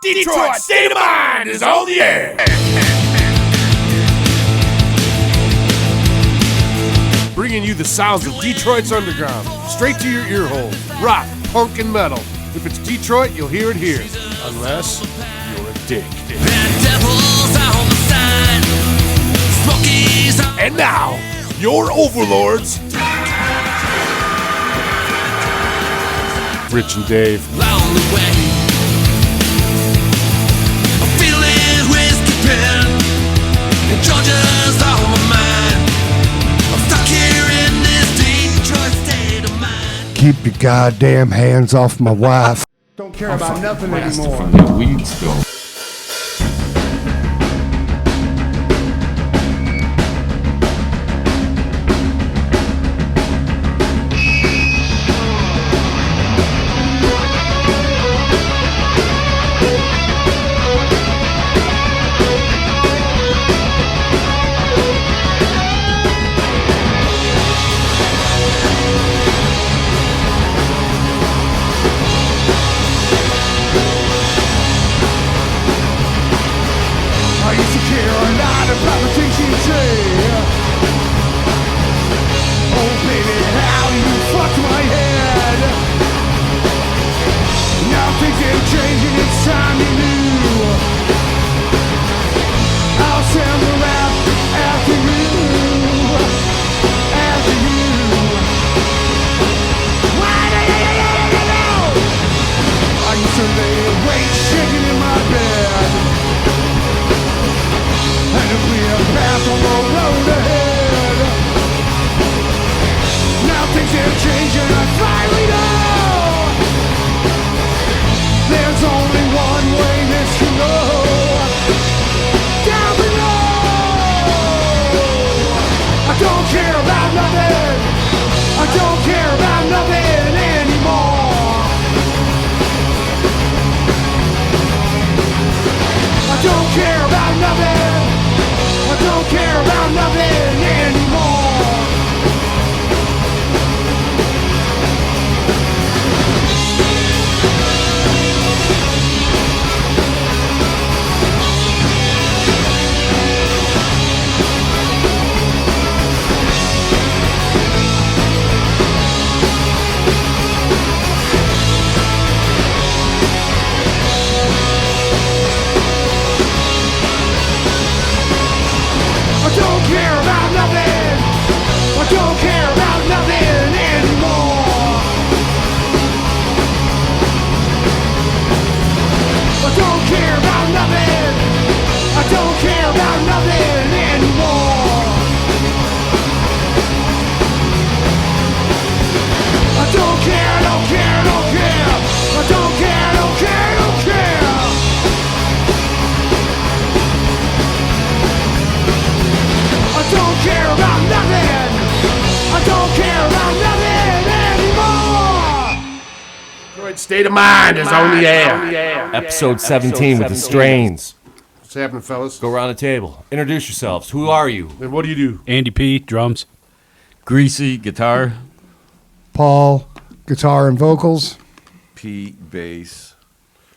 Detroit State of Mind is on the air. Bringing you the sounds of Detroit's underground, straight to your ear hole. Rock, punk, and metal. If it's Detroit, you'll hear it here. Unless you're a dick. And now, your overlords, Rich and Dave. Georgia's on my mind. I'm stuck here in this Detroit state of mind. Keep your goddamn hands off my wife. Don't care about nothing anymore. From the weed spill. State of Mind is on the air. Episode 17 with the Strains. What's happening, fellas? Go around the table. Introduce yourselves. Who are you? And what do you do? Andy P, drums. Greasy, guitar. Paul, guitar and vocals. Pete, bass.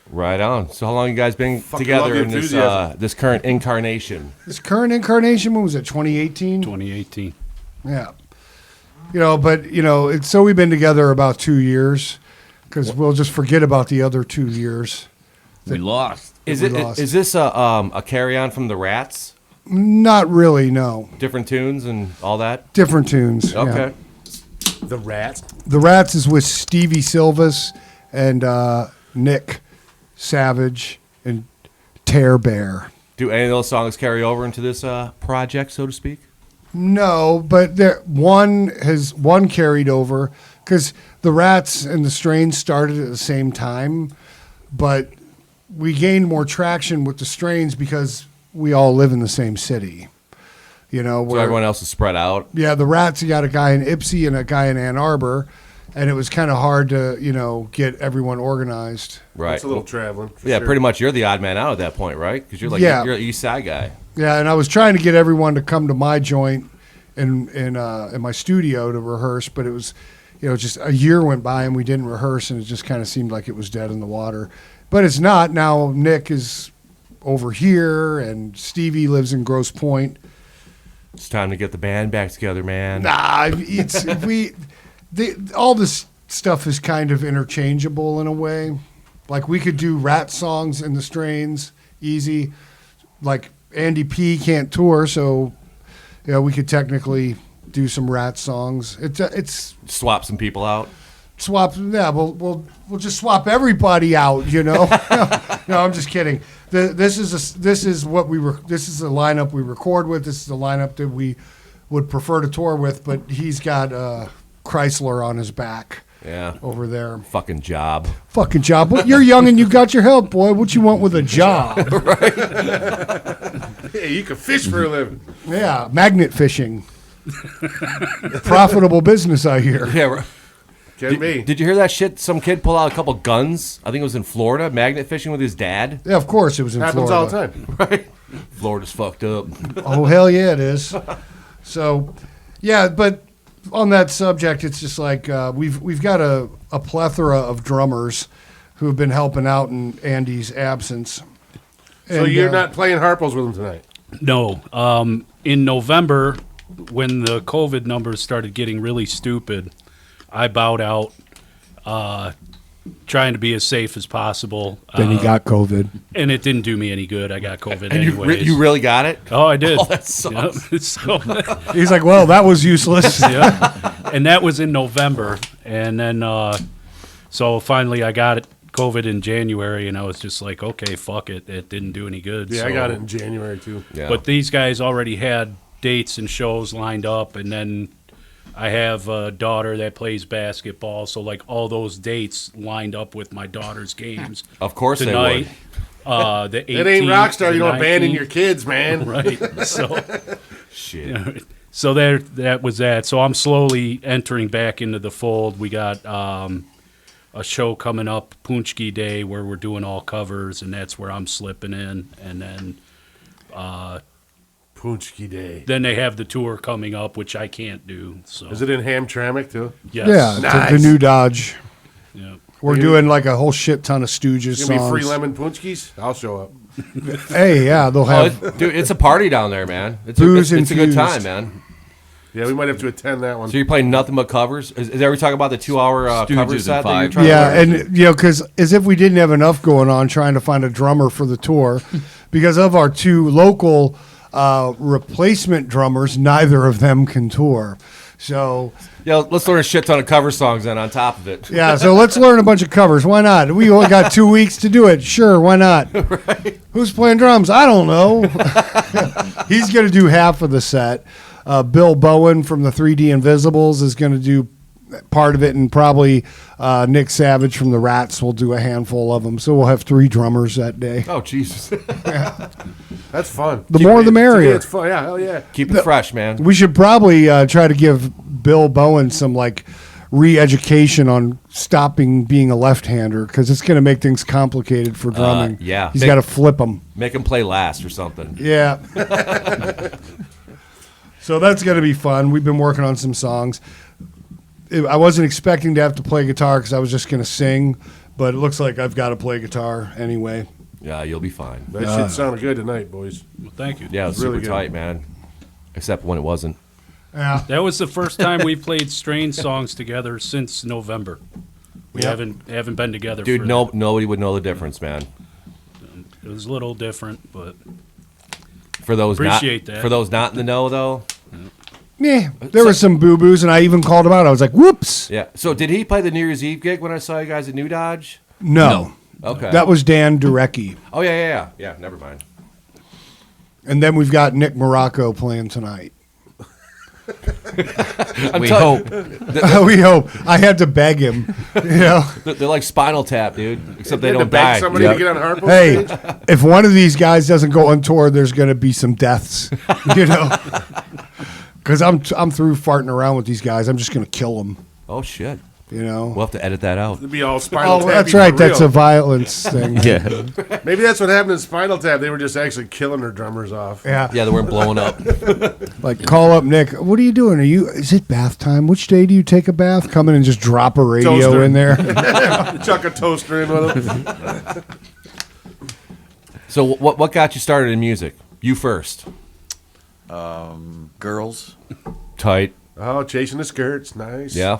Right on. So how long you guys been Fucking together love the in this enthusiasm. this current incarnation? This current incarnation, when was it, 2018? 2018. Yeah. So we've been together about 2 years because we'll just forget about the other 2 years. We lost. Is we lost. this a carry-on from the Rats? Not really, no. Different tunes and all that? Different tunes. yeah. Okay. The Rats. The Rats is with Stevie Silvas and Nick Savage and Tear Bear. Do any of those songs carry over into this project, so to speak? No, but one carried over because the Rats and the Strains started at the same time, but we gained more traction with the Strains because we all live in the same city. So everyone else is spread out? Yeah, the Rats, you got a guy in Ypsi and a guy in Ann Arbor, and it was kind of hard to, get everyone organized. Right. It's a little traveling. Yeah, sure. pretty much you're the odd man out at that point, right? Because you're you're an East Side guy. Yeah, and I was trying to get everyone to come to my joint in my studio to rehearse, but it was, just a year went by and we didn't rehearse, and it just kind of seemed like it was dead in the water. but it's not. Now Nick is over here, and Stevie lives in Grosse Pointe. It's time to get the band back together, man. Nah, it's all this stuff is kind of interchangeable in a way. Like we could do Rat songs in the Strains, easy. Like Andy P can't tour, so we could technically do some Rat songs. It's Swap some people out. swap. Yeah, we'll just swap everybody out. No, I'm just kidding. This is the lineup we record with. This is the lineup that we would prefer to tour with. But he's got Chrysler on his back. Yeah. Over there. Fucking job. Fucking job. Well, you're young and you got your help, boy. What you want with a job? Yeah, you can fish for a living. Yeah, magnet fishing. Profitable business, I hear. Yeah. Right. Can be. Did you hear that shit? Some kid pulled out a couple guns. I think it was in Florida, magnet fishing with his dad. Yeah, of course it was in Happens Florida. all the time. Right. Florida's fucked up. Oh, hell yeah, it is. So, yeah, but on that subject, it's just like we've got a plethora of drummers who have been helping out in Andy's absence. So And, you're not playing harpos with him tonight? No. In November, when the COVID numbers started getting really stupid, I bowed out, trying to be as safe as possible. Then he got COVID. And it didn't do me any good. I got COVID And anyways. you really got it? Oh, I did. Oh, that sucks. Yep. So, He's like, well, that was useless. yeah. And that was in November. And then, so finally I got COVID in January, and I was just like, okay, fuck it. It didn't do any good. Yeah, so. I got it in January, too. Yeah. But these guys already had dates and shows lined up, and then I have a daughter that plays basketball, so like all those dates lined up with my daughter's games. Of course Tonight, they would. the 18th, It ain't Rockstar. You don't 19th, abandon your kids, man. right. So, Shit. so that was that. So I'm slowly entering back into the fold. We got a show coming up, Punchki Day, where we're doing all covers, and that's where I'm slipping in, and then. Punchki Day. Then they have the tour coming up, which I can't do. So Is it in Hamtramck, too? yes. Yeah, Nice. the new Dodge. Yeah. We're doing like a whole shit ton of Stooges Give me songs. free lemon punchkis? I'll show up. Hey, yeah, they'll Oh, have. dude, it's a party down there, man. It's Booze it's a good infused. time, man. Yeah, we might have to attend that one. So you're playing nothing but covers? Is that we talking about the 2-hour cover Stooges set and that you're five. trying Yeah, to learn? and because as if we didn't have enough going on trying to find a drummer for the tour, because of our two local replacement drummers, neither of them can tour. So Yeah, let's learn a shit ton of cover songs then on top of it. yeah, so let's learn a bunch of covers. Why not? We only got 2 weeks to do it. Sure, why not? Who's playing drums? I don't know. He's going to do half of the set. Bill Bowen from the 3D Invisibles is going to do part of it, and probably Nick Savage from the Rats will do a handful of them. So we'll have 3 drummers that day. Oh, Jesus. That's fun. The more the merrier. It's fun. Yeah, hell yeah. Keep it fresh, man. We should probably try to give Bill Bowen some like re-education on stopping being a left-hander, because it's going to make things complicated for drumming. yeah. He's got to flip them. Make them play last or something. Yeah. So that's going to be fun. We've been working on some songs. I wasn't expecting to have to play guitar because I was just going to sing, but it looks like I've got to play guitar anyway. Yeah, you'll be fine. That shit sounded good tonight, boys. Well, thank you. Yeah, it was Really super good. tight, man. Except when it wasn't. Yeah. That was the first time we played Strange songs together since November. We Yep. haven't been together. Dude, for nobody would know the difference, man. It was a little different, but For those Appreciate not that. for those not in the know though. Yeah, there were some boo-boos, and I even called him out. I was like, whoops. Yeah. So did he play the New Year's Eve gig when I saw you guys at New Dodge? No. Okay. That was Dan Durecki. Oh yeah. Yeah, never mind. And then we've got Nick Morocco playing tonight. I'm We telling- hope. We hope. I had to beg him. They're like Spinal Tap, dude. Except they You had to don't beg die. somebody Yep. to get on harpo Hey, stage? if one of these guys doesn't go on tour, there's going to be some deaths, Because I'm through farting around with these guys. I'm just going to kill them. Oh shit. You know. We'll have to edit that out. It'd be all Spinal Oh, Tap. that's for right. That's a real. violence thing. Yeah. Maybe that's what happened in Spinal Tap. They were just actually killing their drummers off. Yeah. Yeah, they weren't blowing up. Like call up Nick. What are you doing? Is it bath time? Which day do you take a bath? Come in and just drop a radio Toaster. in there. Chuck a toaster in with them. So what got you started in music? You first. Girls, Tight. Oh, chasing the skirts. Nice. Yeah.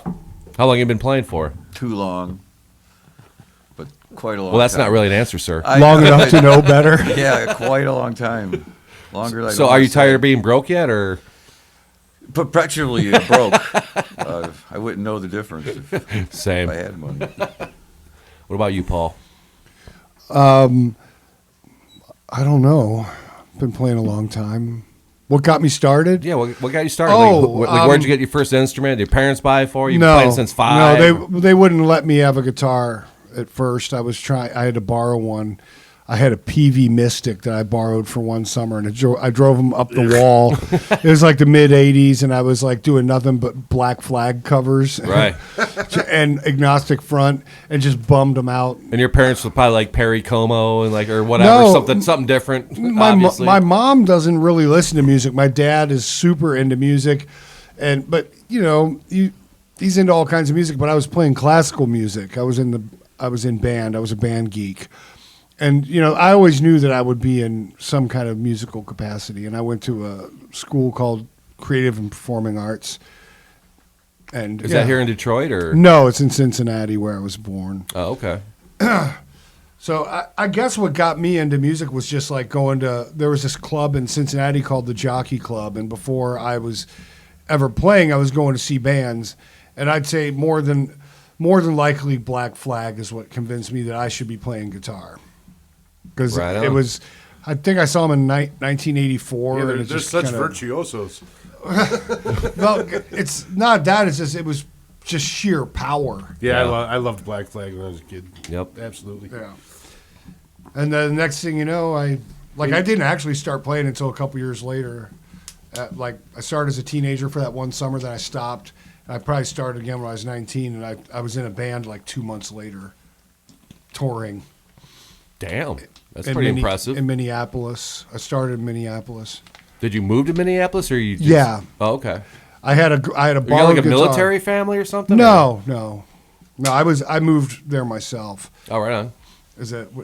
How long you been playing for? too long, but quite a long. Well, that's time. not really an answer, sir. Long enough to know better. Yeah, quite a long time. Longer. Than I So don't are you wanna say. tired of being broke yet, or? Perpetually broke. I wouldn't know the difference if Same. I had money. What about you, Paul? I don't know. Been playing a long time. What got me started? Yeah, what got you started? Oh, Where'd you get your first instrument? Did your parents buy it for you? You've No, been playing since 5? No, they wouldn't let me have a guitar at first. I had to borrow one. I had a PV Mystic that I borrowed for one summer, and I drove them up the wall. It was like the mid '80s, and I was like doing nothing but Black Flag covers, Right. and agnostic front, and just bummed them out. And your parents were probably like Perry Como and or whatever, No. something different. My obviously. mom doesn't really listen to music. My dad is super into music, but he's into all kinds of music. But I was playing classical music. I was in band. I was a band geek, and I always knew that I would be in some kind of musical capacity. And I went to a school called Creative and Performing Arts. And Is that here in Detroit or? No, it's in Cincinnati where I was born. Oh, okay. So I guess what got me into music was just like there was this club in Cincinnati called the Jockey Club, and before I was ever playing, I was going to see bands, and I'd say more than likely Black Flag is what convinced me that I should be playing guitar, because Right on. it was. I think I saw them in 1984. Yeah, and they're it just such kinda- virtuosos. Well, it's not that. It's just it was just sheer power. Yeah, Yeah. I loved Black Flag when I was a kid. Yep. Absolutely. Yeah. And then the next thing you know, I didn't actually start playing until a couple years later. I started as a teenager for that one summer, then I stopped. I probably started again when I was 19, and I was in a band like 2 months later, touring. Damn. That's in pretty Minne- impressive. In Minneapolis. I started in Minneapolis. Did you move to Minneapolis or you just, Yeah. Oh, okay. I had a Were you borrowed like a guitar. military family or something? No. I moved there myself. Or? Oh, right on.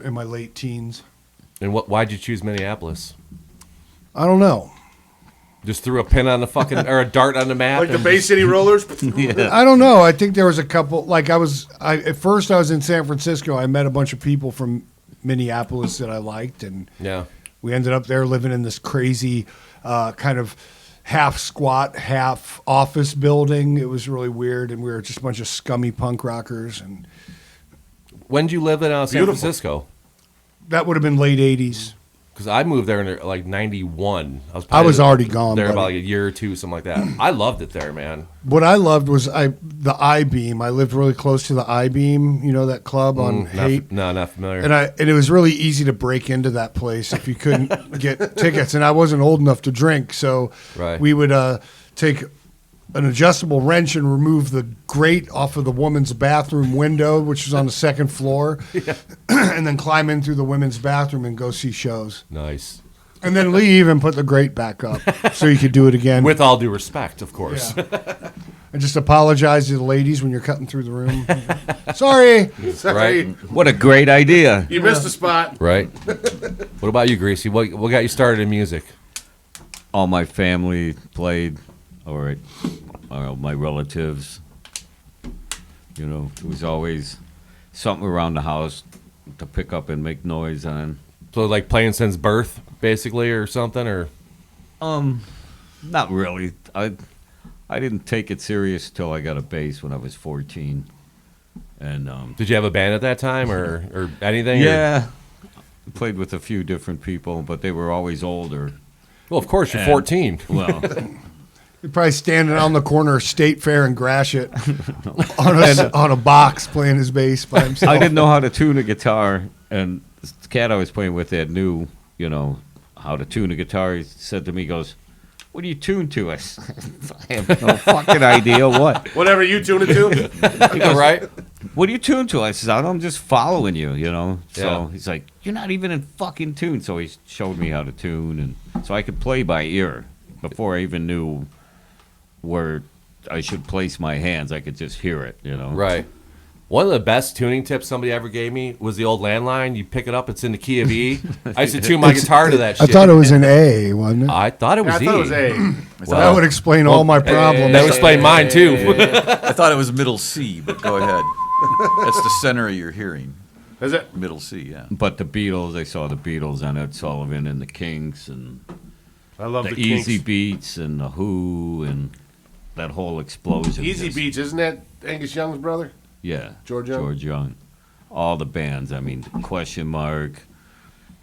In my late teens. And why'd you choose Minneapolis? I don't know. Just threw a pin on the fucking or a dart on the map. Like the and Bay just- City Rollers. I don't know. I think there was a couple. Like at first I was in San Francisco. I met a bunch of people from Minneapolis that I liked, and Yeah. we ended up there living in this crazy kind of half squat, half office building. It was really weird, and we were just a bunch of scummy punk rockers, and When did you live in San Beautiful. Francisco? that would have been late '80s. Because I moved there in like 91. I probably was already gone, there about buddy. like a year or two, something like that. I loved it there, man. What I loved was the I-Beam. I lived really close to the I-Beam. You know that club on Haight. Not familiar. And it was really easy to break into that place if you couldn't get tickets. And I wasn't old enough to drink, so Right. we would take an adjustable wrench and remove the grate off of the woman's bathroom window, which was on the second floor, and then climb in through the women's bathroom and go see shows. Nice. And then leave and put the grate back up so you could do it again. With all due respect, of course. Yeah. And just apologize to the ladies when you're cutting through the room. Sorry. Sorry. Right. What a great idea. You missed a spot. Right. What about you, Greasy? What got you started in music? All my family played, or my relatives. You know, there was always something around the house to pick up and make noise on. So like playing since birth, basically, or something, or Not really. I didn't take it serious till I got a bass when I was 14. And did you have a band at that time, or anything? or- yeah, played with a few different people, but they were always older. Well, of course, you're And- 14. Well, You're probably standing on the corner of State Fair and Gratiot on a box playing his bass by himself. I didn't know how to tune a guitar, and the cat I was playing with that knew, how to tune a guitar. He said to me, he goes, what do you tune to us? I have no fucking idea what. Whatever you tune it to. Right? What do you tune to? I said, I'm just following you, you know. So Yeah. he's like, you're not even in fucking tune. So he showed me how to tune, and so I could play by ear before I even knew where I should place my hands. I could just hear it, you know. Right. One of the best tuning tips somebody ever gave me was the old landline. You pick it up, it's in the key of E. I used to tune my guitar to that I shit. thought it was an A, wasn't it? I thought it Yeah, was I thought E. it was A. That would explain all my problems. That would explain mine, too. I thought it was middle C, but go ahead. That's the center of your hearing. Is it? Middle C, yeah. But the Beatles, I saw the Beatles on Ed Sullivan and the Kinks and I love the the Easy Kinks. Beats and the Who and that whole explosion. Easy just- Beats, isn't that Angus Young's brother? Yeah. George Young? George Young. All the bands. I mean, Question Mark,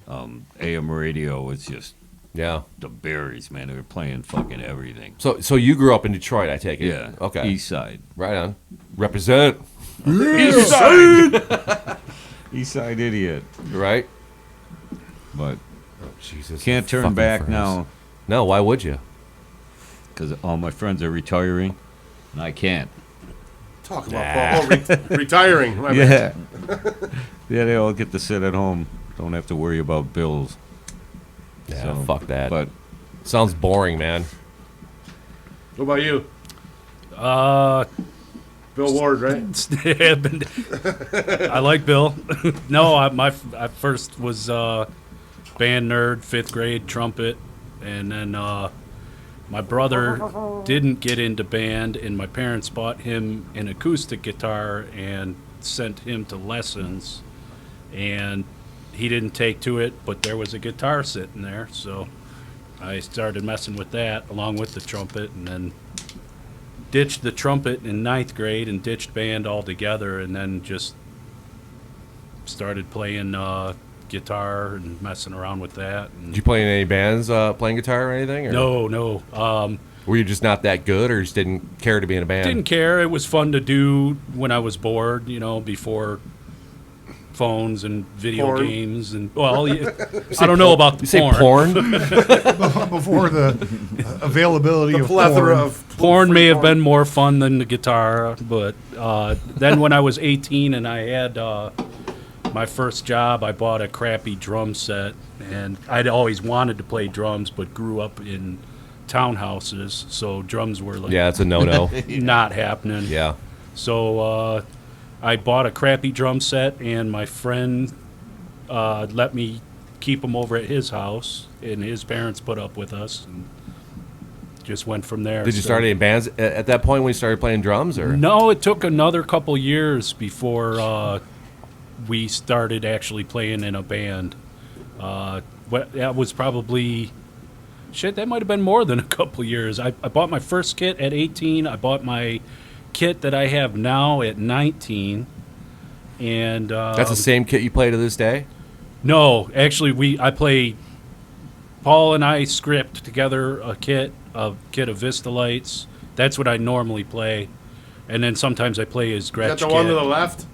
AM Radio was just Yeah. the berries, man. They were playing fucking everything. So you grew up in Detroit, I take it? Yeah. Okay. East Side. Right on. Represent. East Side. East Side idiot. Right? But Jesus. can't turn fucking back friends. now No, why would you? because all my friends are retiring, and I can't. Talk about retiring. My bad. Yeah. Yeah, they all get to sit at home. Don't have to worry about bills. Yeah, So, fuck that. But Sounds boring, man. What about you? Uh, Bill Ward, right? yeah, I like Bill. No, I first was band nerd, 5th grade, trumpet, and then my brother didn't get into band, and my parents bought him an acoustic guitar and sent him to lessons, and he didn't take to it, but there was a guitar sitting there, so I started messing with that along with the trumpet, and then ditched the trumpet in 9th grade and ditched band altogether, and then just started playing guitar and messing around with that. And Did you play in any bands playing guitar or anything? Or no. Were you just not that good or just didn't care to be in a band? Didn't care. It was fun to do when I was bored, before phones and video Porn. games. And well, I don't know about the You say porn. porn? Before the availability The of plethora porn. of Porn free may have porn. been more fun than the guitar, but then when I was 18 and I had my first job, I bought a crappy drum set, and I'd always wanted to play drums, but grew up in townhouses, so drums were like Yeah, it's a no-no. not happening. Yeah. So I bought a crappy drum set, and my friend let me keep them over at his house, and his parents put up with us, and just went from there. Did you So- start any bands at that point when you started playing drums? Or No, it took another couple years before we started actually playing in a band. That was probably... Shit, that might have been more than a couple years. I bought my first kit at 18. I bought my kit that I have now at 19. And That's the same kit you play to this day? no, actually, I play. Paul and I script together a kit of Vista Lights. That's what I normally play, and then sometimes I play his Is Gretsch that the kit. one to the left?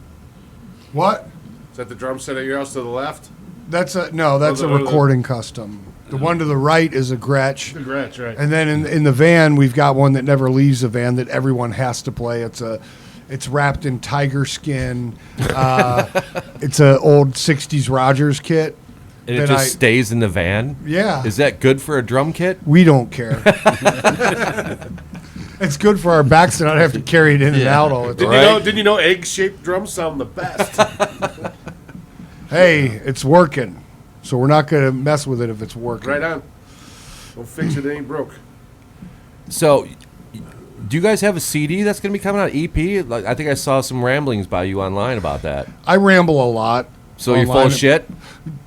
What? Is that the drum set at your house to the left? That's a the- recording custom. The one to the right is a Gretsch. The Gretsch, right. And then in the van, we've got one that never leaves the van that everyone has to play. It's wrapped in tiger skin. It's an old '60s Rogers kit. And it that just stays in the van? Yeah. Is that good for a drum kit? We don't care. It's good for our backs to not have to carry it in and out all the time. Right. Didn't you know egg-shaped drums sound the best? Hey, it's working, so we're not going to mess with it if it's working. Right on. Don't fix it, it ain't broke. So, do you guys have a CD that's going to be coming out, EP? Like, I think I saw some ramblings by you online about that. I ramble a lot. So you're full online. of shit?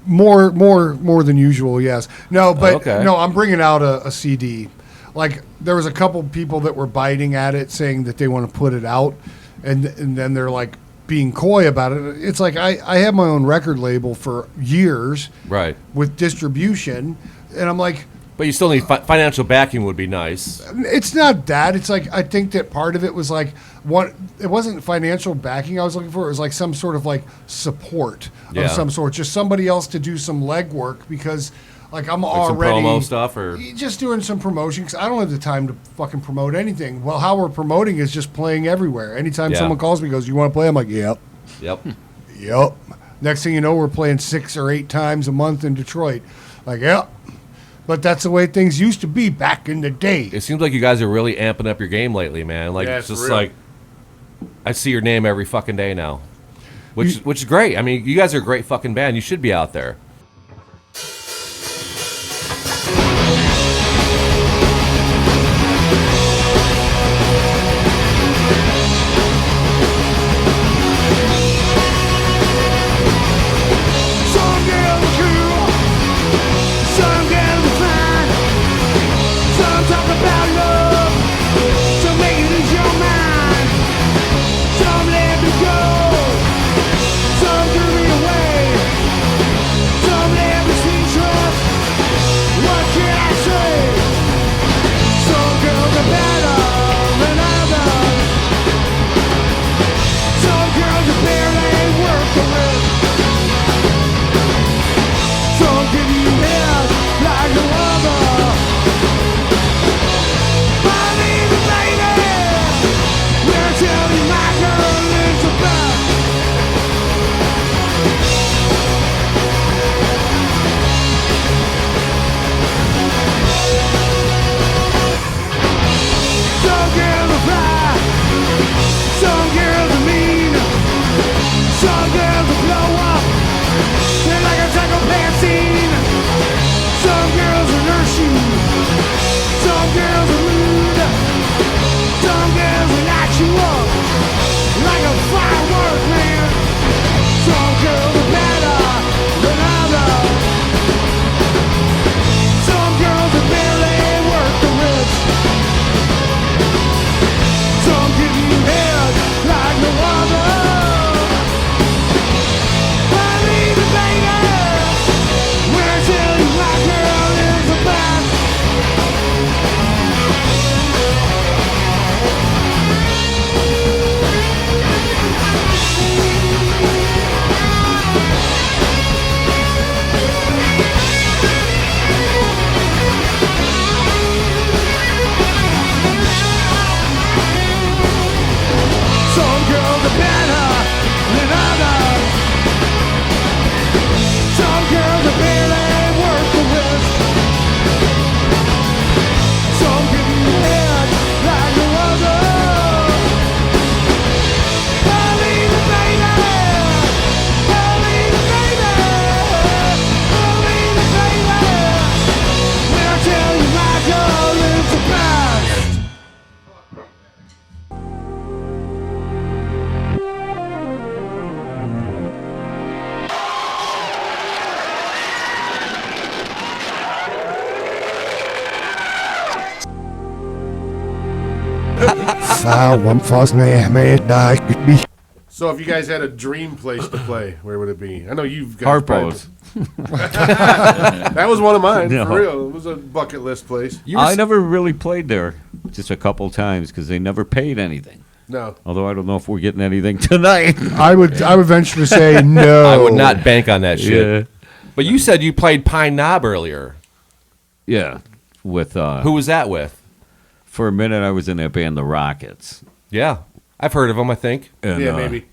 More than usual, yes. No, but Okay. no, I'm bringing out a CD. Like there was a couple people that were biting at it, saying that they want to put it out, and then they're like being coy about it. It's like I have my own record label for years Right. with distribution, and I'm like, But you still need financial backing would be nice. it's not that. It's like I think that part of it was like it wasn't financial backing I was looking for. It was like some sort of like support Yeah. of some sort, just somebody else to do some legwork because Like I'm Like some already promo stuff, or just doing some promotion because I don't have the time to fucking promote anything. Well, how we're promoting is just playing everywhere. Anytime Yeah. someone calls me, goes, "You want to play?" I'm like, "Yep, yep. yep." Next thing you know, we're playing 6 or 8 times a month in Detroit. Like, yep. But that's the way things used to be back in the day. It seems like you guys are really amping up your game lately, man. Like Yeah, it's it's just real. like I see your name every fucking day now, which is great. I mean, you guys are a great fucking band. You should be out there. Some girls are cool, some girls are fine. Some talk about love, some make you lose your mind. Some let me go, some threw me away. Some let me see trust. What can I say? Some girls are better than others. Some girls are barely worth the risk. Some give you head like no other. Believe it, lady, when I tell you my girl is the best. Some girls are fly, some girls are mean, some girls will blow up. They're like a psychopath scene. Some girls will nurse you. Some girls will rude. Some girls will light you up like a firework, man. Some girls are better than others. Some girls are barely worth the risk. Some give you head like no other. Believe it, baby, when I tell you my girl is the best. Some girls are better than others. Some girls are barely worth the risk. Some give you head like no other. Believe it, baby. Believe it, baby. Believe it, baby. When I tell you my girl is the best. One false man, die. So if you guys had a dream place to play, where would it be? I know you've got Harpo's. That was one of mine, No. for real. It was a bucket list place. I never really played there, just a couple times because they never paid anything. No. Although I don't know if we're getting anything tonight. I would venture to say no. I would not bank on that shit. Yeah. But you said you played Pine Knob earlier. Yeah, with Who was that with? for a minute I was in that band, the Rockets. Yeah, I've heard of them. I think. And, Yeah, maybe.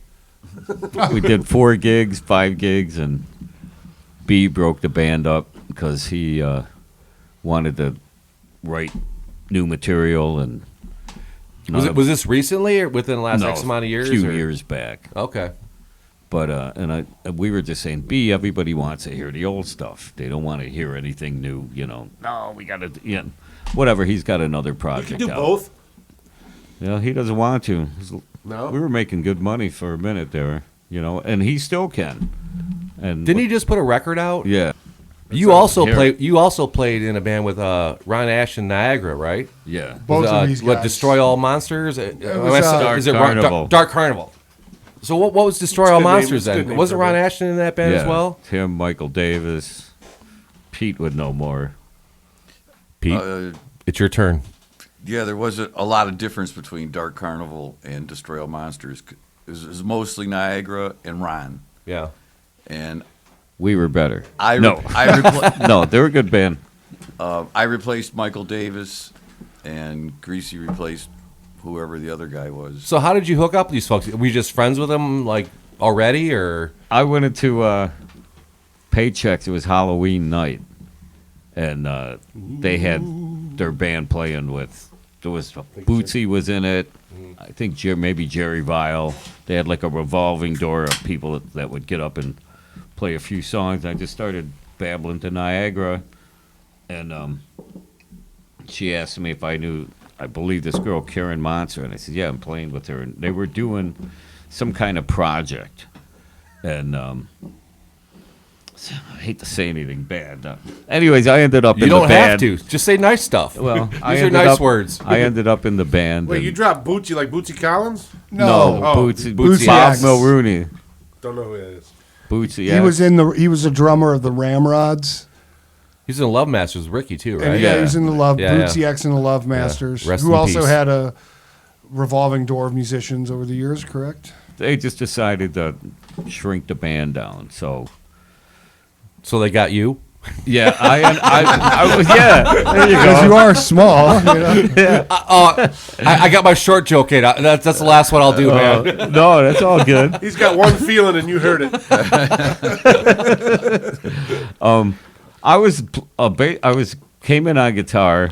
We did 4 gigs, 5 gigs, and B broke the band up because he wanted to write new material and. Was this recently or within the last X amount of years? A few or? years back. Okay. But we were just saying, B, everybody wants to hear the old stuff. They don't want to hear anything new, you know. No, we got to, whatever. He's got another You project could do out. both. Yeah, he doesn't want to. No. We were making good money for a minute there, and he still can. And Didn't he just put a record out? Yeah, You also Here. played. You also played in a band with Ron Ash and Niagara, right? yeah. Both Was, of these What guys. Destroy All Monsters? was, Is it Carnival. Dark Carnival? So what was Destroy It's a All good name. Monsters It's a good then? name Wasn't for a Ron band. Ashton in that band yeah. as well? Tim, Michael Davis, Pete would know more. Pete, it's your turn. Yeah, there was a lot of difference between Dark Carnival and Destroy All Monsters. It was mostly Niagara and Ron. Yeah. And We were better. No, No, they were a good band. I replaced Michael Davis, and Greasy replaced whoever the other guy was. So how did you hook up with these folks? Were you just friends with them like already, or? I went into Paychecks. It was Halloween night, and they had their band playing with. There was Bootsy was in it. I think maybe Jerry Vile. They had like a revolving door of people that would get up and play a few songs. I just started babbling to Niagara, and she asked me if I knew. I believe this girl Karen Monster, and I said, "Yeah, I'm playing with her." And they were doing some kind of project, and I hate to say anything bad. Anyways, I ended up You in the don't band. have to. Just say nice stuff. Well, these I are ended nice up- words. I ended up in the band. Wait, and- you dropped Bootsy like Bootsy Collins? no, Oh, Bootsy, Bootsy Bob X. Mulrooney, Don't know who that is. Bootsy. He was a drummer of the Ramrods. He's in Love Masters with Ricky too, right? And yeah, he was in the Love Yeah, Bootsy yeah. X and the Love Masters, Rest who in also peace. had a revolving door of musicians over the years. Correct? They just decided to shrink the band down. So So they got you. yeah, I was there you Because go. you are small. You know? I got my short joke in. That's the last one I'll do, man. No, that's all good. He's got one feeling, and you heard it. I came in on guitar,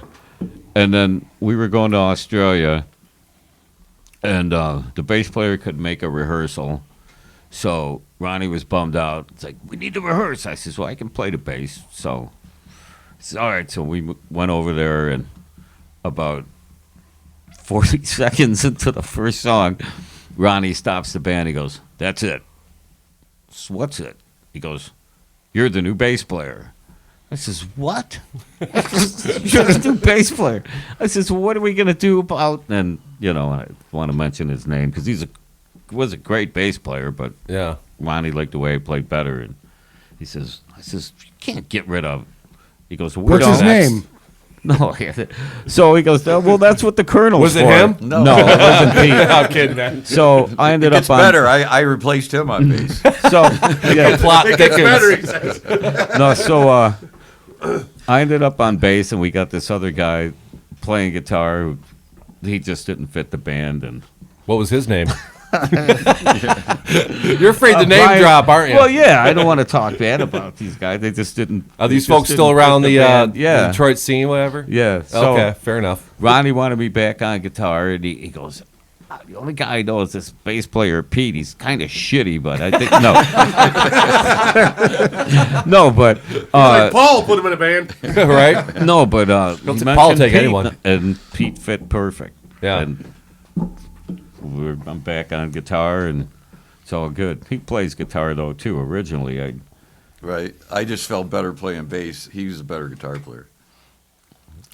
and then we were going to Australia, and the bass player couldn't make a rehearsal, so Ronnie was bummed out. It's like, we need to rehearse. I says, well, I can play the bass. So he says, all right. So we went over there, and about 40 seconds into the first song, Ronnie stops the band. He goes, that's it. What's it? He goes, you're the new bass player. I says, what? You're the new bass player. I says, well, what are we going to do about... And, I want to mention his name because was a great bass player, but Yeah. Ronnie liked the way he played better. And I says, you can't get rid of... He goes, well, What's his name? No. So he goes, well, that's what the Colonel's Was it for. him? No, it wasn't Pete. I'm kidding, man. So I ended It's up on... better. I replaced him on bass. So, yeah. Plot Better, he thickens. says. No, so I ended up on bass, and we got this other guy playing guitar. Who, he just didn't fit the band, and What was his name? You're afraid to name Brian- drop, aren't you? Well, yeah, I don't want to talk bad about these guys. They just didn't. Are they these just folks still didn't around fit the band. Yeah, Detroit scene, whatever? yeah. So Okay, fair enough. Ronnie wanted me back on guitar, and he goes, the only guy I know is this bass player, Pete. He's kind of shitty, but I think, no. No, but, Like Paul put him in a band. Right? no, but, Don't he take- Paul mentioned take Pete, anyone. And Pete fit perfect. Yeah. And I'm back on guitar, and it's all good. He plays guitar, though, too, originally. Right. I just felt better playing bass. He was a better guitar player.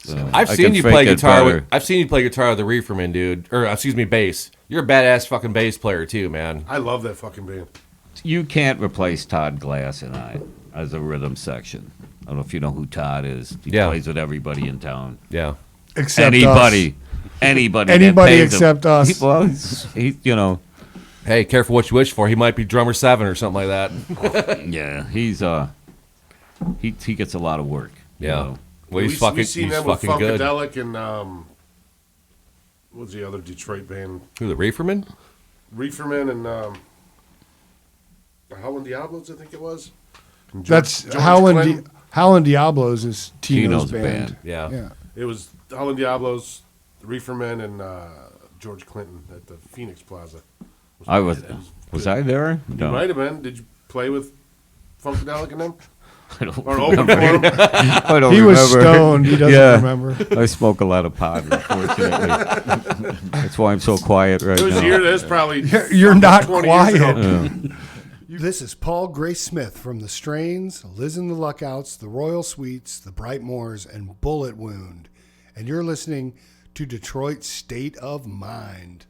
I've I seen can you fake play it guitar. better. I've seen you play guitar with the Reeferman, dude. Or excuse me, bass. You're a badass fucking bass player too, man. I love that fucking band. You can't replace Todd Glass and I as a rhythm section. I don't know if you know who Todd is. He Yeah. plays with everybody in town. Yeah. Except Anybody. us. Anybody. that Anybody pays him. except us. Well, he, Hey, careful what you wish for. He might be drummer 7 or something like that. yeah, he's he gets a lot of work. you Yeah. know. Well, he's We've fucking, seen he's them with fucking good. Funkadelic and what was the other Detroit band? Who, the Reeferman? Reeferman and Howlin' Diablos, I think it was. And That's George Howlin' Clinton. Howlin' Diablos is Tino's Tino's band. band. Yeah. Yeah. It was Howlin' Diablos, Reeferman, and George Clinton at the Phoenix Plaza. I was I there? You No. might have been. Did you play with Funkadelic and them? I don't Or open for them? I don't He was remember. stoned. He doesn't Yeah. remember. I smoke a lot of pot, unfortunately. That's why I'm so quiet right It was now. here. That's probably You're not 20 years ago. quiet. This is Paul Grace Smith from The Strains, Liz and the Luckouts, The Royal Sweets, The Brightmoors, and Bullet Wound. And you're listening to Detroit State of Mind.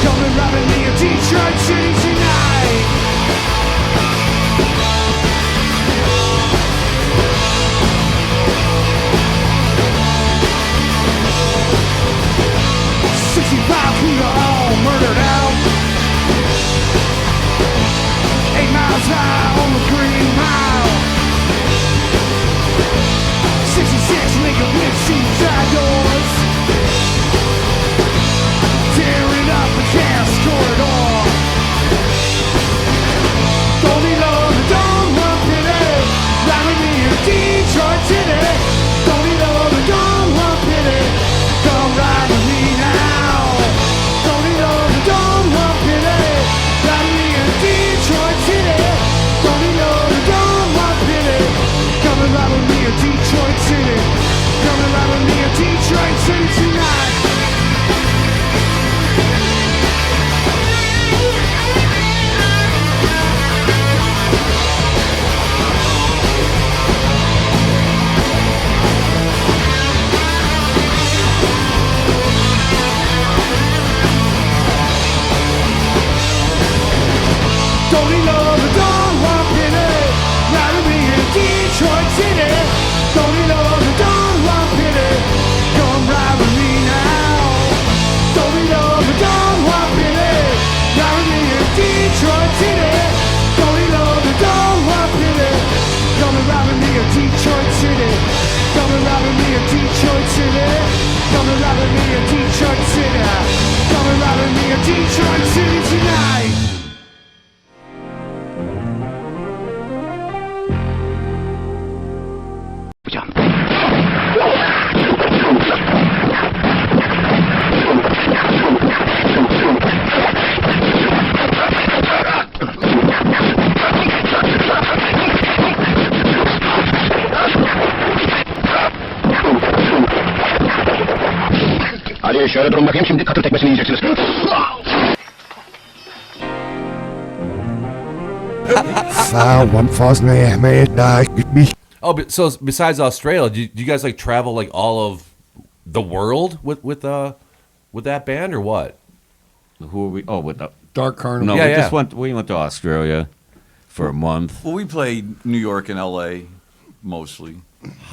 Come and ride with me in Detroit City tonight. 65 people all murdered out. 8 miles high on the Green Mile. 66 Lincoln with suicide doors. Tearing up the gas corridor. Don't need love, don't want pity. Ride with me in Detroit City. Don't need love, don't want pity. Come ride with me now. Don't need love, don't want pity. Ride with me in Detroit City. Don't need love, don't want pity. Come and ride with me in Detroit City. Come and ride with me in Detroit City tonight. Don't need love, don't want pity. Ride with me in Detroit City. Don't need love, don't want pity. Come ride with me now. Don't need love, don't want pity. Ride with me in Detroit City. Don't need love, don't want pity. Come and ride with me in Detroit City. Come and ride with me in Detroit City. Come and ride with me in Detroit City. Come and ride with me in Detroit City tonight. Hadi şöyle durun bakayım, şimdi katır tekmesini yiyeceksiniz. One falls me, die. Oh, but so besides Australia, do you guys like travel like all of the world with that band or what? Who are we? Oh, with the, Dark Carnival. no, Yeah, we yeah. just went to Australia for a month. Well, we played New York and L.A. mostly.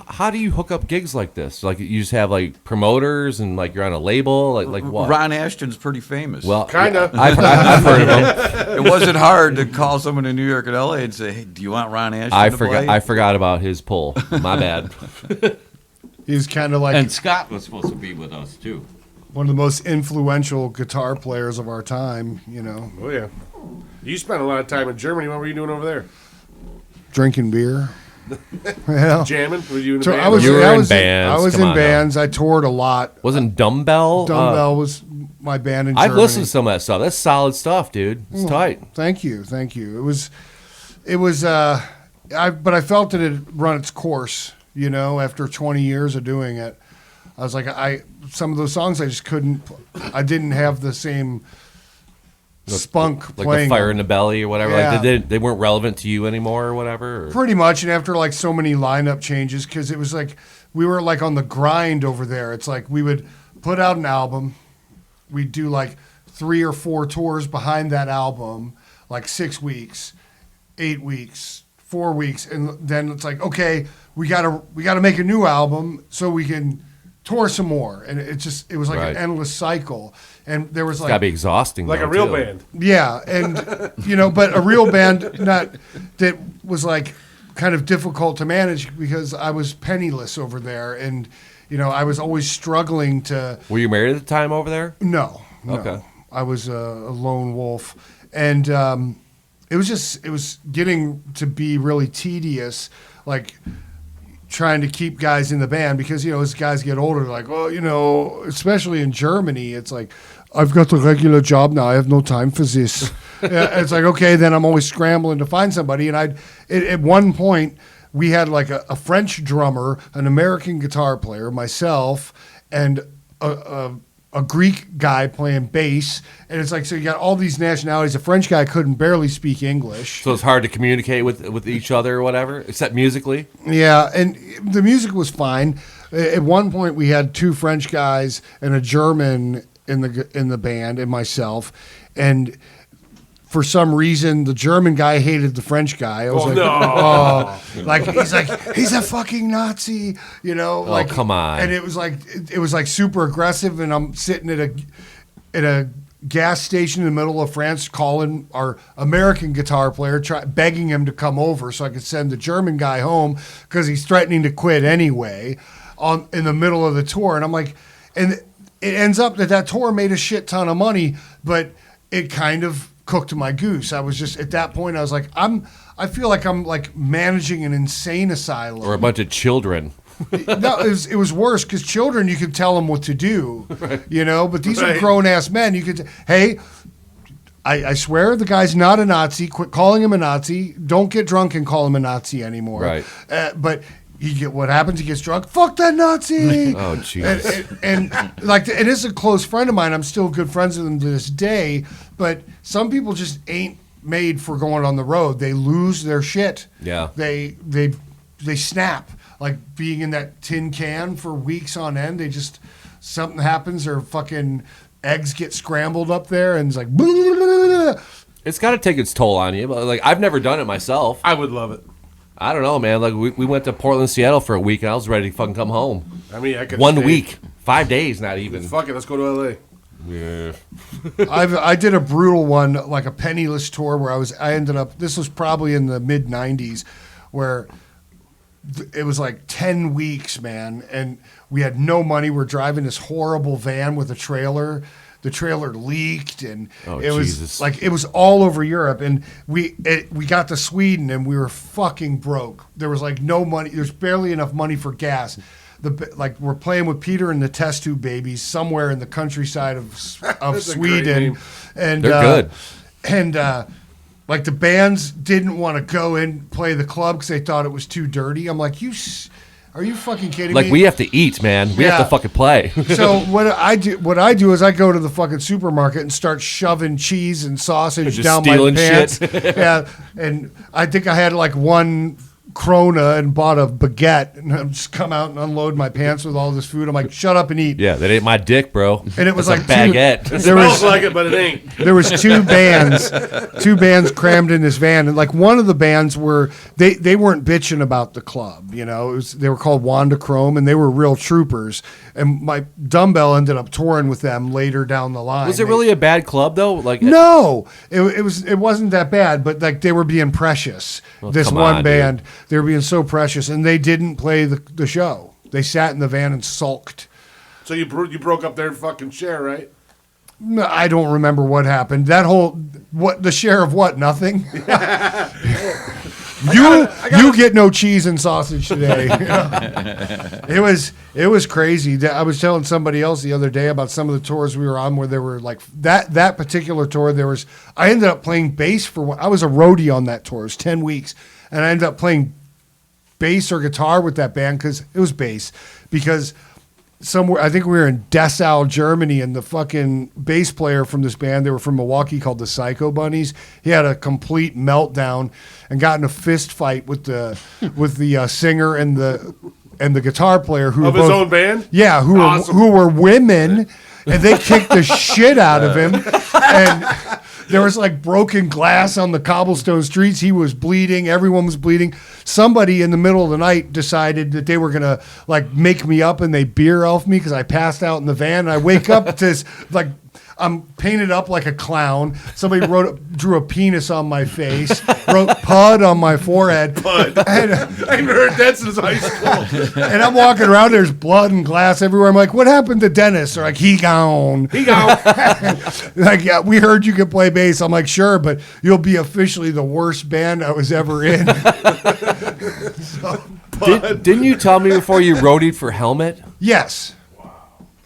How do you hook up gigs like this? Like you just have like promoters and like you're on a label, like what? Ron Ashton's pretty famous. Well, Kinda. I've heard of him. It wasn't hard to call someone in New York and L.A. and say, "Hey, do you want Ron Ashton to play?" I forgot about his pull. My bad. He's kind of like And Scott was supposed to be with us too. one of the most influential guitar players of our time, you know, Oh, yeah. You spent a lot of time in Germany. What were you doing over there? drinking beer. Yeah. Jamming? Were you in the So band? I was, You were I in was bands. I was Come in on now. bands. I toured a lot. Wasn't Dumbbell? Dumbbell was my band in I've Germany. listened to some of that stuff. That's solid stuff, dude. It's tight. Thank you. It was, but I felt it had run its course, you know, after 20 years of doing it. I was like, some of those songs I just couldn't, I didn't have the same spunk Like playing. the Fire in the Belly or whatever. Yeah. Like they weren't relevant to you anymore or whatever. Or? Pretty much, and after like so many lineup changes, because it was like we were like on the grind over there. It's like we would put out an album, we'd do like 3 or 4 tours behind that album, like 6 weeks, 8 weeks, 4 weeks, and then it's like, okay, we gotta make a new album so we can tour some more, and it was like Right. an endless cycle, and there was It's like gotta be exhausting. Like though, a real too. band. yeah, and you know, but a real band that was like kind of difficult to manage because I was penniless over there, and you know, I was always struggling to. Were you married at the time over there? No. Okay. I was a lone wolf, and it was getting to be really tedious, like trying to keep guys in the band because, you know, as guys get older, they're like, well, you know, especially in Germany, it's like, I've got a regular job now. I have no time for this. Yeah, it's like, okay, then I'm always scrambling to find somebody. And at one point, we had like a French drummer, an American guitar player, myself, and a Greek guy playing bass. And it's like, so you got all these nationalities. A French guy couldn't barely speak English. So it's hard to communicate with each other or whatever, except musically. Yeah, and the music was fine. At one point, we had 2 French guys and a German in the band and myself, and for some reason the German guy hated the French guy. I was he's a fucking Nazi, you know. Oh, come on. And it was like super aggressive, and I'm sitting at a gas station in the middle of France, calling our American guitar player, begging him to come over so I could send the German guy home because he's threatening to quit anyway in the middle of the tour. And I'm like, and it ends up that tour made a shit ton of money, but it kind of cooked my goose. I was just, at that point, I was like, I feel like I'm like managing an insane asylum. Or a bunch of children. No, it was worse because children, you could tell them what to do, you know, but these are grown-ass men. You could, hey, I swear the guy's not a Nazi. Quit calling him a Nazi. Don't get drunk and call him a Nazi anymore. Right. But what happens? He gets drunk. Fuck that Nazi. Oh, jeez. And this is a close friend of mine. I'm still good friends with him to this day. But some people just ain't made for going on the road. They lose their shit. Yeah. They snap. Like being in that tin can for weeks on end. Something happens, or fucking eggs get scrambled up there, and it's like, blah, blah, blah, blah. It's got to take its toll on you. But like, I've never done it myself. I would love it. I don't know, man. Like we went to Portland, Seattle for a week, and I was ready to fucking come home. I mean, I could 1 stay. week, 5 days, not even. Fuck it, let's go to LA. Yeah. I did a brutal one, like a penniless tour, where I ended up. This was probably in the mid '90s, where it was like 10 weeks, man, and we had no money. We're driving this horrible van with a trailer. The trailer leaked, and it was all over Europe. And we got to Sweden, and we were fucking broke. There was like no money. There's barely enough money for gas. We're playing with Peter and the Test Tube Babies somewhere in the countryside of Sweden, and they're good. And like the bands didn't want to go in play the club because they thought it was too dirty. I'm like, are you fucking kidding me? Like, we have to eat, man. We have to fucking play. So what I do is I go to the fucking supermarket and start shoving cheese and sausage Just down my stealing pants. shit. Yeah, and I think I had like one Krona and bought a baguette, and I just come out and unload my pants with all this food. I'm like, shut up and eat. Yeah, that ain't my dick, bro. And it was That's like a baguette. There smells like it, but it ain't. There was two bands crammed in this van, and like one of the bands they weren't bitching about the club, you know. They were called Wanda Chrome, and they were real troopers. And my dumbbell ended up touring with them later down the line. Was it really a bad club though? Like, no, it wasn't that bad, but like they were being precious. This come one on, band, dude. they were being so precious, and they didn't play the show. They sat in the van and sulked. So you broke up their fucking share, right? No, I don't remember what happened. The share of what? Nothing. You get no cheese and sausage today. It was crazy. I was telling somebody else the other day about some of the tours we were on where there were like that particular tour. I ended up playing bass I was a roadie on that tour. It was 10 weeks, and I ended up playing bass or guitar with that band because it was bass because. Somewhere, I think we were in Dessau, Germany, and the fucking bass player from this band, they were from Milwaukee, called the Psycho Bunnies. He had a complete meltdown and got in a fist fight with the singer and the guitar player who of were his both, own band. Yeah, who were women, and they kicked the shit out of him. And there was like broken glass on the cobblestone streets. He was bleeding. Everyone was bleeding. Somebody in the middle of the night decided that they were going to like make me up, and they beer elf me because I passed out in the van. And I wake up to this, like, I'm painted up like a clown. Somebody drew a penis on my face, wrote "Pud" on my forehead. Pud. I haven't heard that since high school. And I'm walking around, there's blood and glass everywhere. I'm like, what happened to Dennis? They're like, he gone. He gone. Like, yeah, we heard you could play bass. I'm like, sure, but you'll be officially the worst band I was ever in. Didn't you tell me before you roadied for Helmet? Yes.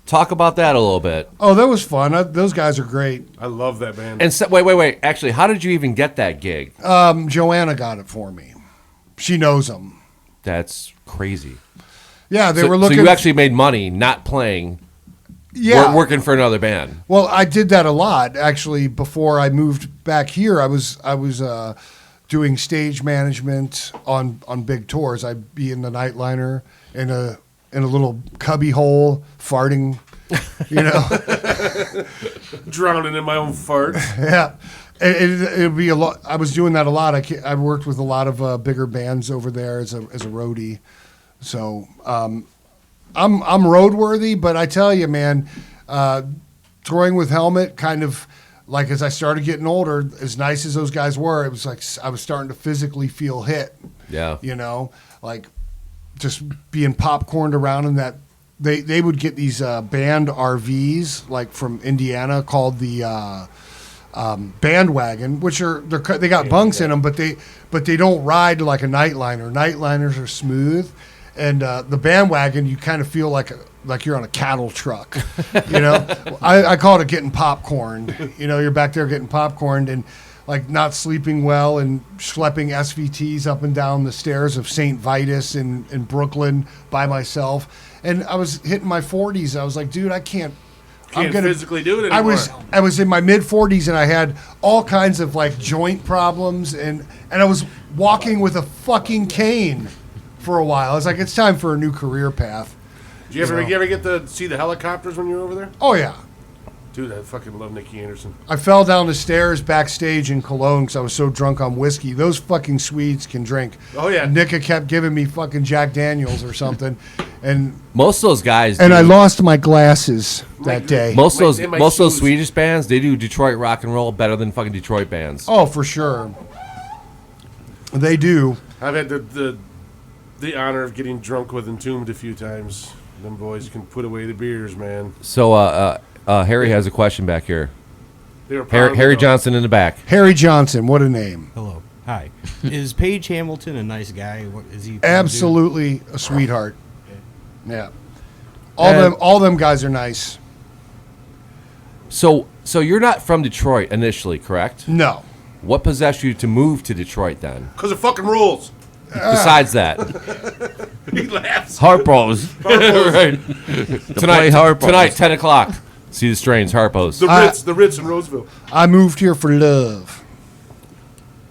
Talk about that a little bit. Oh, that was fun. Those guys are great. I love that band. And wait. Actually, how did you even get that gig? Joanna got it for me. She knows them. That's crazy. Yeah, they were looking. So you actually made money not playing. Yeah, working for another band. Well, I did that a lot actually. Before I moved back here, I was doing stage management on big tours. I'd be in the nightliner in a little cubby hole, farting You know, Drowning in my own fart. yeah. It'd be a lot. I was doing that a lot. I worked with a lot of bigger bands over there as a roadie. So I'm roadworthy, but I tell you, man, touring with Helmet kind of. Like as I started getting older, as nice as those guys were, it was like I was starting to physically feel hit. Yeah. You know, like just being popcorned around in that. They would get these band RVs like from Indiana called the bandwagon, which they got bunks in them, but they don't ride like a nightliner. Nightliners are smooth, and the bandwagon you kind of feel like you're on a cattle truck, you know. I call it getting popcorned. You know, you're back there getting popcorned and like not sleeping well and schlepping SVTs up and down the stairs of St. Vitus in Brooklyn by myself. And I was hitting my 40s. I was like, dude, I can't. Can't physically do it anymore. I was in my mid 40s and I had all kinds of like joint problems and I was walking with a fucking cane for a while. I was like, it's time for a new career path. Did you ever get to see the helicopters when you were over there? Oh, yeah. Dude, I fucking love Nicky Anderson. I fell down the stairs backstage in Cologne because I was so drunk on whiskey. Those fucking Swedes can drink. Oh, yeah. Nika kept giving me fucking Jack Daniels or something. And Most of those guys. I lost my glasses that day. Most of My those shoes. Swedish bands, they do Detroit rock and roll better than fucking Detroit bands. Oh, for sure. They do. I've had the honor of getting drunk with Entombed a few times. Them boys can put away the beers, man. So, Harry has a question back here. They were proud of Harry it, though. Johnson in the back. Harry Johnson, what a name. Hello. Hi. Is Paige Hamilton a nice guy? What is he? Absolutely a sweetheart. Yeah. All them guys are nice. So you're not from Detroit initially, correct? No. What possessed you to move to Detroit then? Because of fucking rules. Besides that, He laughs. Harpo's. right? Play Harpo's. Tonight, 10 o'clock. See the Strains, Harpo's. The Ritz in Roseville. I moved here for love.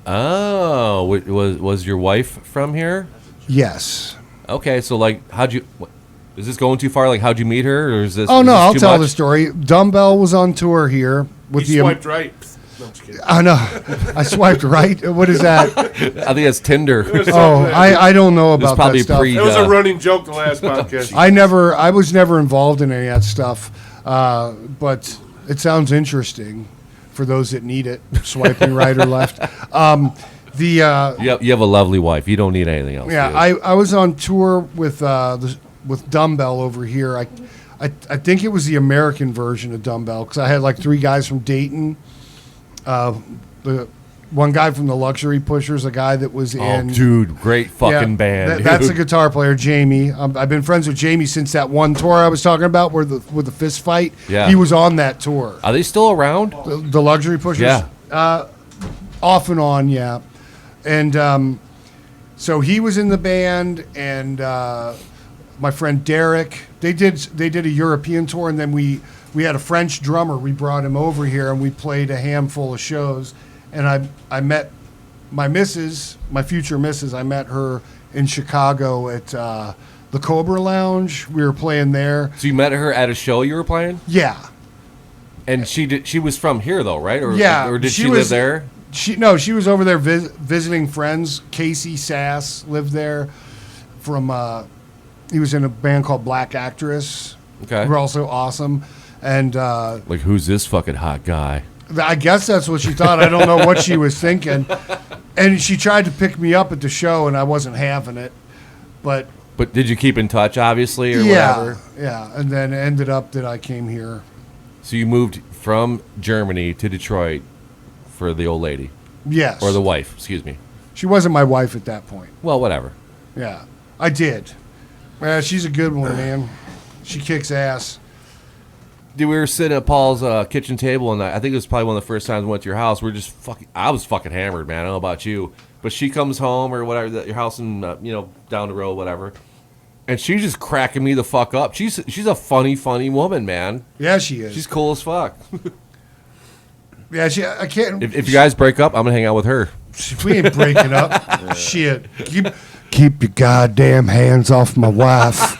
Oh, was your wife from here? Yes. Okay, so like, is this going too far? Like, how'd you meet her, or is this? Oh, is no, this I'll too tell much? the story. Dumbbell was on tour here with He the. swiped right. No, I'm just kidding. I know. I swiped right. What is that? I think that's Tinder. Oh, I don't know about probably that stuff. pre- It was Yeah. a running joke the last podcast. I was never involved in any of that stuff, but it sounds interesting for those that need it, swiping right or left. You have a lovely wife. You don't need anything else. Yeah, dude. I was on tour with Dumbbell over here. I think it was the American version of Dumbbell because I had like 3 guys from Dayton. The one guy from the Luxury Pushers, a guy that was in. Dude, great fucking band. That's a dude. guitar player, Jamie. I've been friends with Jamie since that one tour I was talking about, with the fist fight. Yeah. He was on that tour. Are they still around? The Luxury Pushers. Yeah. Off and on, yeah. And so he was in the band, and my friend Derek. They did a European tour, and then we had a French drummer. We brought him over here, and we played a handful of shows. And I met my missus, my future missus. I met her in Chicago at the Cobra Lounge. We were playing there. So you met her at a show you were playing? Yeah. And she was from here though, right? Or, Yeah, Or did she she live was- there? She was over there visiting friends. Casey Sass lived there. He was in a band called Black Actress. Okay. Who are also awesome. And Like, who's this fucking hot guy? I guess that's what she thought. I don't know what she was thinking. And she tried to pick me up at the show, and I wasn't having it. But Did you keep in touch, obviously, or yeah, whatever? yeah. And then it ended up that I came here. So you moved from Germany to Detroit for the old lady. Yes. Or the wife, excuse me. She wasn't my wife at that point. Well, whatever. Yeah, I did. She's a good one, man. She kicks ass. Dude, we were sitting at Paul's kitchen table, and I think it was probably one of the first times we went to your house. I was fucking hammered, man. I don't know about you. But she comes home or whatever, your house in, down the road, whatever. And she's just cracking me the fuck up. She's a funny woman, man. Yeah, she is. She's cool as fuck. Yeah, I can't. If you guys break up, I'm going to hang out with her. We ain't breaking up. Shit. Keep your goddamn hands off my wife.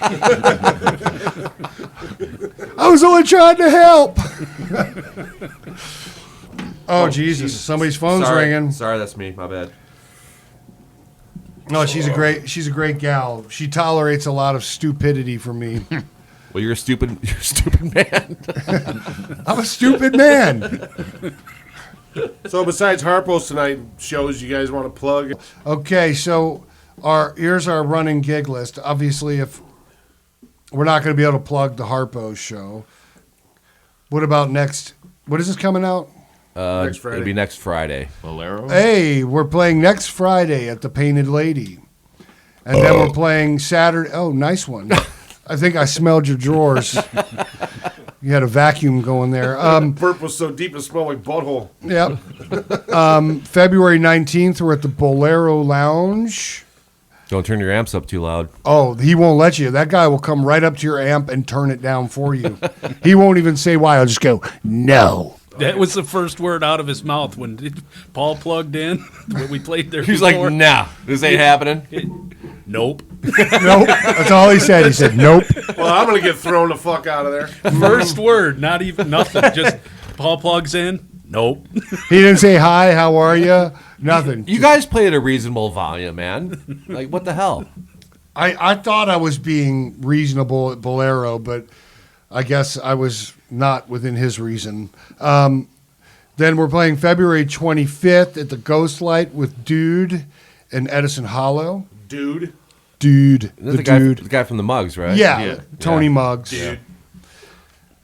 I was only trying to help. Oh, Jesus. Somebody's phone's ringing. Sorry, that's me. My bad. No, she's a great gal. She tolerates a lot of stupidity from me. Well, you're a stupid man. I'm a stupid man. So besides Harpo's tonight shows, you guys want to plug? Okay, so here's our running gig list. Obviously, if we're not going to be able to plug the Harpo show, what about next? What is this coming out? Next Friday. It'll be next Friday. Bolero. Hey, we're playing next Friday at the Painted Lady. And then we're playing Saturday. Oh, nice one. I think I smelled your drawers. You had a vacuum going there. Burp was so deep it smelled like butthole. Yep. February 19th, we're at the Bolero Lounge. Don't turn your amps up too loud. Oh, he won't let you. That guy will come right up to your amp and turn it down for you. He won't even say why. I'll just go, no. That was the first word out of his mouth when Paul plugged in. When we played there. He's before. like, nah, this ain't happening. Nope. Nope. That's all he said. He said, nope. Well, I'm going to get thrown the fuck out of there. First word, not even nothing. Just Paul plugs in. Nope. He didn't say, hi, how are you? Nothing. You guys play at a reasonable volume, man. Like, what the hell? I thought I was being reasonable at Bolero, but I guess I was not within his reason. Then we're playing February 25th at the Ghost Light with Dude and Edison Hollow. Dude. Dude. This is Dude. the guy from the Mugs, right? Yeah, Tony Muggs. Dude.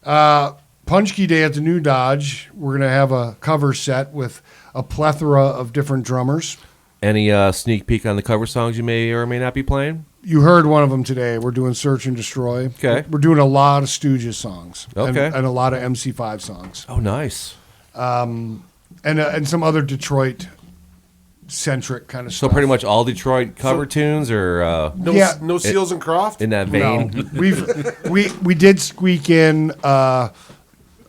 Punchki Day at the New Dodge. We're going to have a cover set with a plethora of different drummers. Any sneak peek on the cover songs you may or may not be playing? You heard one of them today. We're doing Search and Destroy. Okay. We're doing a lot of Stooges songs. Okay. And a lot of MC5 songs. Oh, nice. And some other Detroit-centric kind of So stuff. pretty much all Detroit cover tunes, or No, Yeah. no Seals and Croft? in that No, vein? we did squeak in a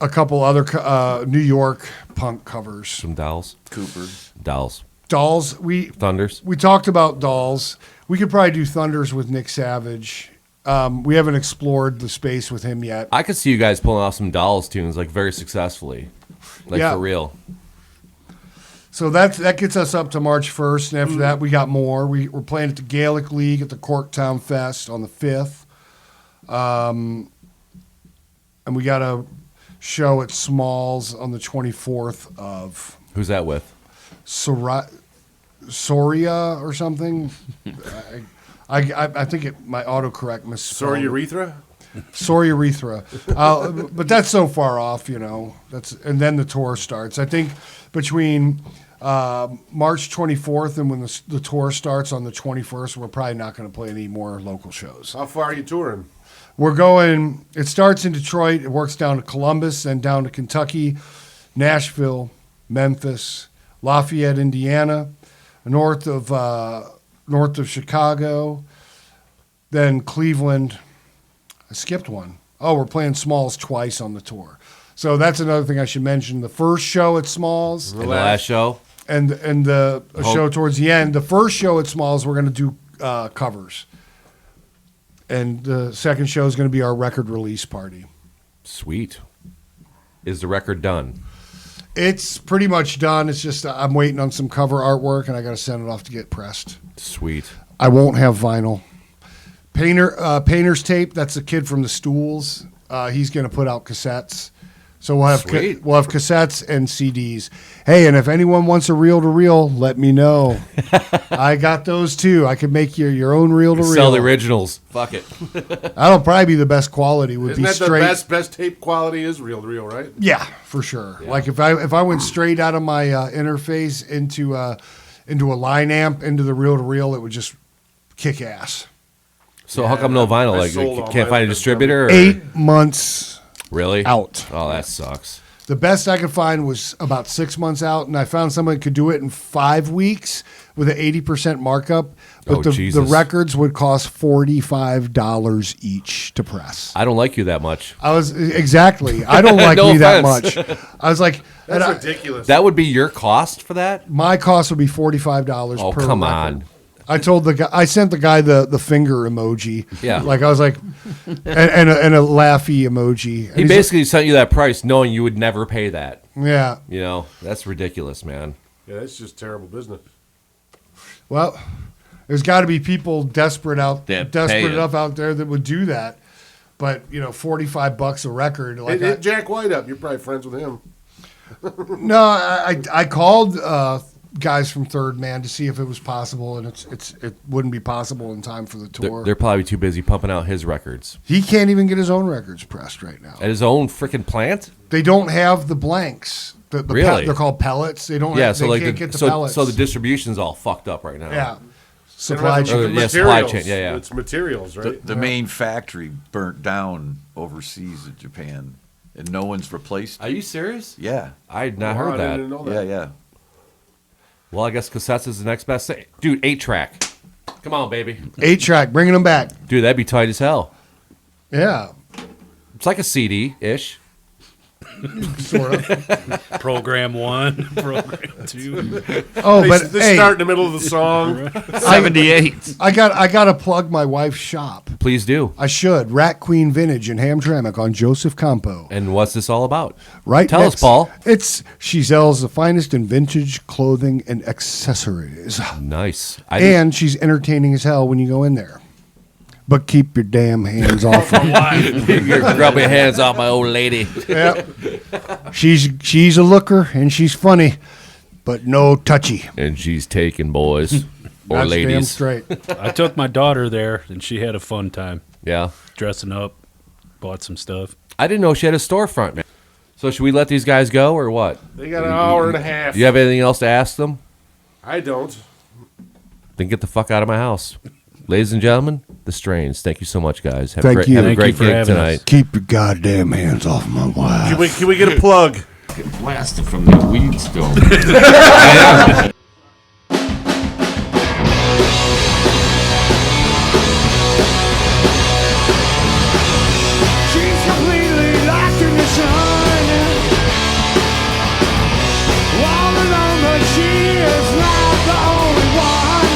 couple other New York punk covers. Some Dolls. Cooper. Dolls. Dolls. Thunders. We talked about Dolls. We could probably do Thunders with Nick Savage. We haven't explored the space with him yet. I could see you guys pulling off some Dolls tunes, like, very successfully. Like, Yeah. for real. So that gets us up to March 1st, and after that we got more. We're playing at the Gaelic League at the Corktown Fest on the 5th. And we got a show at Smalls on the 24th of Who's that with? Soria or something. I think my autocorrect misspelled. Sorry, urethra? Soria Urethra. But that's so far off, you know. And then the tour starts. I think between March 24th and when the tour starts on the 21st, we're probably not going to play any more local shows. How far are you touring? We're going, it starts in Detroit, it works down to Columbus, then down to Kentucky, Nashville, Memphis, Lafayette, Indiana, north of Chicago, then Cleveland. I skipped one. Oh, we're playing Smalls twice on the tour. So that's another thing I should mention. The first show at Smalls And the last show? and the show towards the end. The first show at Smalls, we're going to do covers. And the second show is going to be our record release party. Sweet. Is the record done? It's pretty much done. It's just I'm waiting on some cover artwork, and I got to send it off to get pressed. Sweet. I won't have vinyl. Painter's tape. That's the kid from the Stools. He's going to put out cassettes. So we'll have Sweet. we'll have cassettes and CDs. Hey, and if anyone wants a reel to reel, let me know. I got those too. I could make your own reel to reel. Sell the originals. Fuck it. That'll probably be the best quality. Would Isn't be that straight. the best tape quality is reel to reel, right? Yeah, for sure. Like if I went straight out of my interface into a line amp into the reel to reel, it would just kick ass. So how come no vinyl? I Like, sold you all can't my find a distributor? Or? 8 months Really? out. Oh, that sucks. The best I could find was about 6 months out, and I found someone who could do it in 5 weeks with an 80% markup. But Oh, the Jesus. records would cost $45 each to press. I don't like you that much. I was exactly. I don't like No me that offense. much. I was like, and That's ridiculous. That would be your cost for that? my cost would be $45 Oh, per come record. on. I told the guy, I sent the guy the finger emoji. Yeah. Like I was like, and a laughy emoji. And He he's basically sent you that price knowing you would never pay that. like, yeah. You know, that's ridiculous, man. Yeah, that's just terrible business. Well, there's got to be people desperate That pay desperate it. enough out there that would do that. But you know, $45 a record. Like Hit Jack White up. You're probably friends with him. no, I called guys from Third Man to see if it was possible, and it wouldn't be possible in time for the tour. They're probably too busy pumping out his records He can't even get his own records pressed right now. at his own freaking plant. They don't have the blanks. Really? They're called pellets. They don't. Yeah, have, so they like can't the, get the so pellets. so the distribution's all fucked up right now. yeah, They supply don't have chain. yeah, supply chain, yeah. It's materials, right? The main factory burnt down overseas in Japan, and no one's replaced. Are you serious? Yeah, I had not Wow, heard I that. didn't know that. yeah, yeah. Well, I guess cassettes is the next best thing. Dude, 8-track. Come on, baby. 8-track, bringing them back. Dude, that'd be tight as hell. Yeah, It's like a CD-ish. sort of. Program 1, Program 2. Oh, but They hey, start in the middle of the song. 78. I got to plug my wife's shop. Please do. I should. Rat Queen Vintage in Hamtramck on Joseph Campo. And what's this all about? Right. Tell us, Paul. She sells the finest in vintage clothing and accessories, Nice. and she's entertaining as hell when you go in there. But keep your damn hands off her. You're grubbing hands off my old lady. Yep. She's a looker and she's funny, but no touchy. And she's taking boys or That's damn ladies. straight. I took my daughter there, and she had a fun time Yeah. dressing up, bought some stuff. I didn't know she had a storefront, man. So should we let these guys go or what? They got an hour and a half. Do you have anything else to ask them? I don't. Then get the fuck out of my house. Ladies and gentlemen, The Strains. Thank you so much, guys. Have Thank a great, you. Have a Thank great you for gig having us. tonight. Keep your goddamn hands off my wife. Can we get a plug? Get blasted from the weed store. She's completely locked in the sun. All alone, but she is not the only one.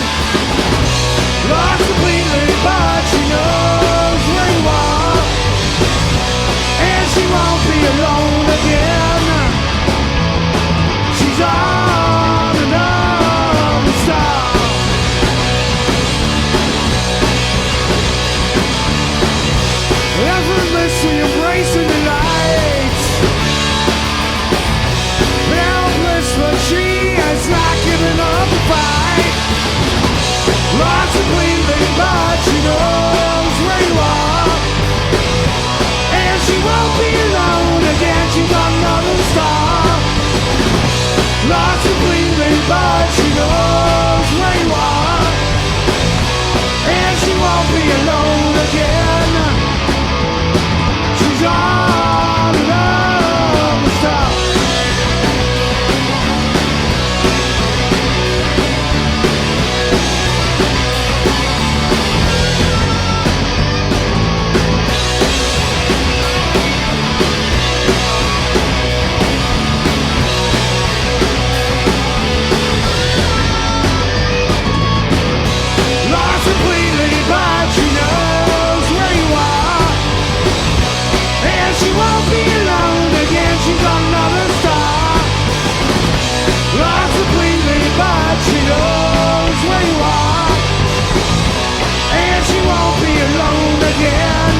Lost completely, but she knows where you are. And she won't be alone again. She's on another star. Effortlessly embracing the light. Helpless, but she has not given up the fight. Lost completely, but she knows where you are. And she won't be alone again. She's another star. Lost completely, but she knows where you are. And she won't be alone again. She's on another star. Lost completely, but she knows where you are. And she won't be alone again. She's another star. Lost completely, but she knows where you are. And she won't be alone again.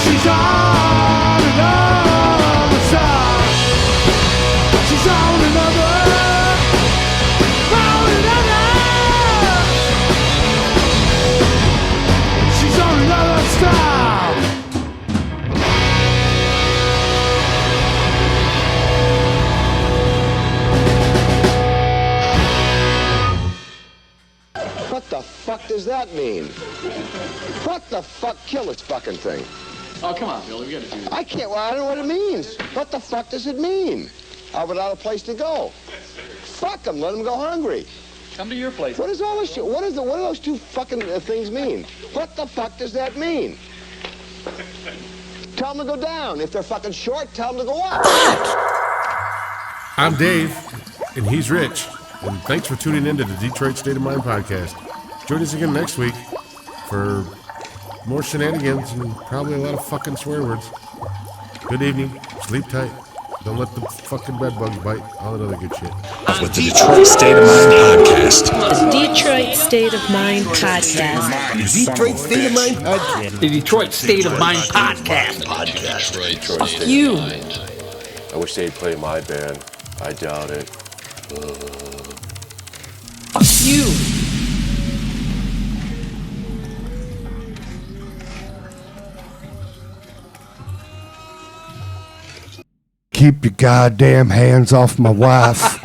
She's on another star. She's on another. On another. She's on another star. What the fuck does that mean? What the fuck? Kill this fucking thing. Oh, come on, Bill. We gotta do this. I can't. Well, I don't know what it means. What the fuck does it mean? Without a place to go. Fuck them. Let them go hungry. Come to your place. What is all this shit? What do those two fucking things mean? What the fuck does that mean? Tell them to go down. If they're fucking short, tell them to go up. I'm Dave, and he's Rich. And thanks for tuning in to the Detroit State of Mind podcast. Join us again next week for more shenanigans and probably a lot of fucking swear words. Good evening. Sleep tight. Don't let the fucking bed bugs bite. All that other good shit. With the Detroit State of Mind podcast. The Detroit State of Mind podcast. The Detroit State of Mind podcast. The Detroit State of Mind podcast. Fuck you. I wish they'd play my band. I doubt it. Fuck you. Keep your goddamn hands off my wife.